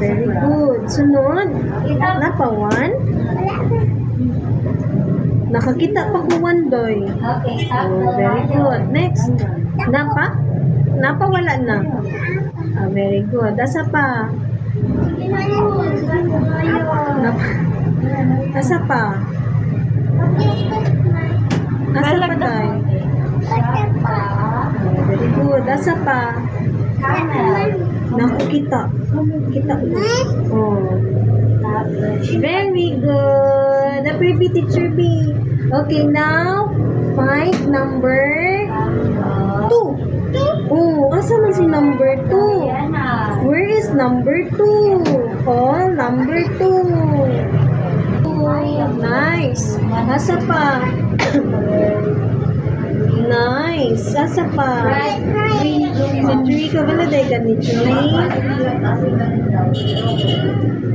Very good. Sunod. Napa 1? Nakakita pa ko 1, Doy. Okay, Oh, very good. Next. Napa? Napa wala na. Ah, very good. Asa pa? Napa? Asa pa? Asa pa, Doy? Oh, very good. Asa pa? Naku, kita. Kita. Oh. Very good. The pretty teacher B. Okay, now find number 2. Oh, asa man si number 2? Where is number 2? Oh, number 2. Oh, nice. Asa pa? Nice. Asa pa? Si Tree ka ba na day ka ni Tree?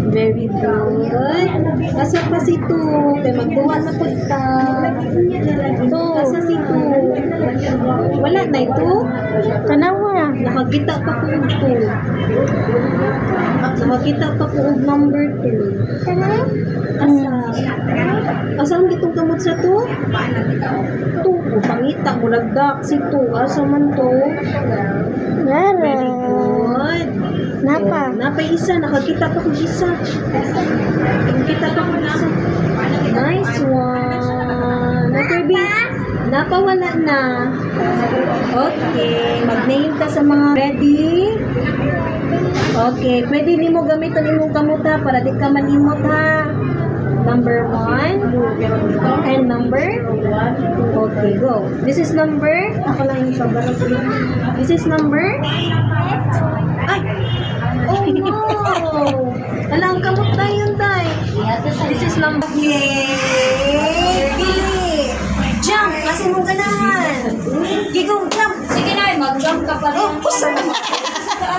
Very good. Asa pa si 2? Kaya magduwa na punta. 2. Asa si 2? Wala na ito? Kanawa. Nakakita pa ko og 2. Nakakita pa ko og number 2. Asa? Asa ang gitong kamot sa 2? 2. Pangita mo lagdak si 2. Asa man to? Very good. Napa? Napa isa. Nakakita pa ko isa. Nakakita pa ko isa. Nice one. Napa? Napa wala na. Okay. Mag-name ka sa mga ready. Okay. Pwede ni mo gamitin imong kamot ha para di ka malimot ha. Number 1 and number 2. Okay, go. This is number. Ako lang yung sobrang. This is number. Ay! Oh no! Alang kamot tayo yun tayo. This is number. Okay. Pili. Jump! Kasi mong ganahan. Gigong jump. Sige na, mag-jump ka pa rin. Oh, pusa na.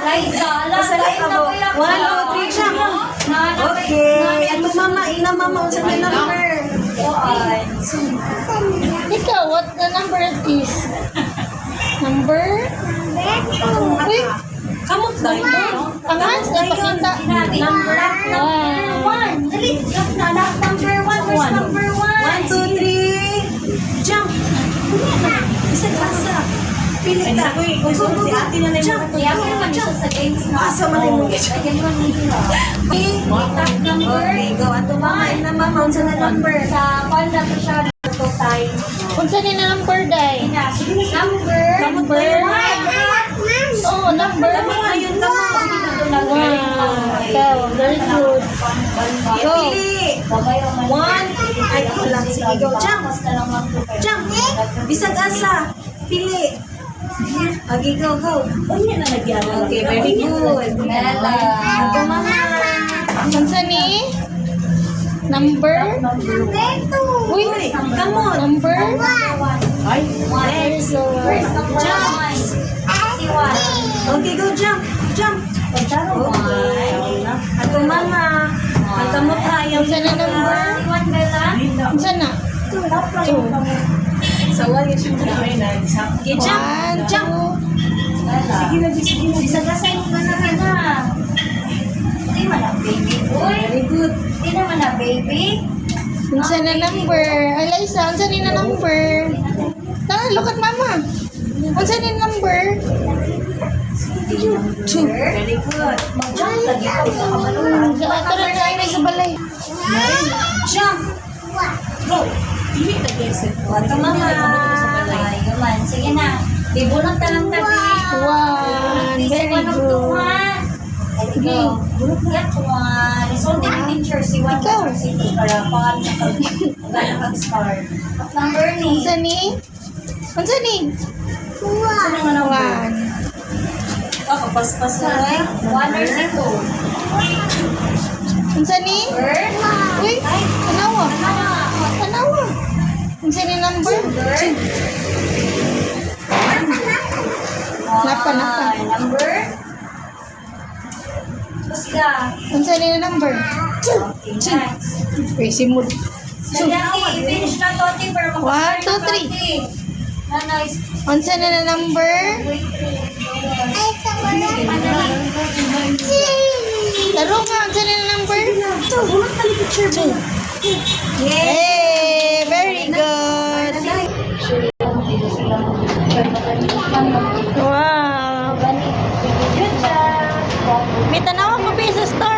Raisa, Pusa na ako. 1, 2, 3, jump. Okay. Ito mama, ina mama. Unsa na number? Ikaw, what the number is? Number? Uy, Kamot tayo. pangas, napakita. Number 1. Dali, jump na. Number 1. Where's number 1? 1, 2, 3. Jump. Isa asa. Pili ka. Gusto si ate na lang. Jump. Iyakin naman siya sa games na. Asa man yung mga Lagyan mo nila. Top number. Okay, go. Ato mama, ina mama. Unsa na number? Sa call na to siya. Ito tayo. Kung saan na number, day? Number. Number. Oh, number. Ayun ka mo. Wow, ikaw, very good. Go. Pili. 1. Ay, ako lang. Sige, go. Jump. Jump. Bisag asa. Pili. Okay, go, go. Okay, very good. Ato mama. Kung saan ni? Number? Uy, Come on. number? Next. Very good. Jump. Okay, go jump. Jump. Okay. Ato mama. Ang kamot ayaw. Kung saan na number? Kung saan na? Sawa niya siya. Okay, jump. One, Jump. two. Isag-asay mo ka na. Hindi man na baby. Uy, Very good. hindi naman na baby. Kung saan na number? Alaysa, kung saan na number? Look at mama. Kung saan na number? Two. Very good. Mag-jump lagi ako sa kabaluan. Ito na tayo sa balay. Jump. Go. Ato mama. Ayun man. Sige na. Ibunot na lang tabi. One. Very good. Sige. Get one. Isulti ng teacher si 1 Ikaw. si 2 para paano mag-start. Number Kung ni. saan ni? Kung saan ni? One. Kapaspas na eh. 1 or si 2. Kung saan ni? Uy, tanawa. Tanawa. Kung saan ni number? Two. Napa. Number? Basta. Kung saan ni number? Okay, next. Uy, simul. Nanay, finish na to, ate, para One, two, three. Nanay, Kung saan na number? wait, Tarong. nga, unsa ni na number? Ito, bulot ka ni picture mo. Hey, very good. Wow. Good job. May tanawa ko ba sa store?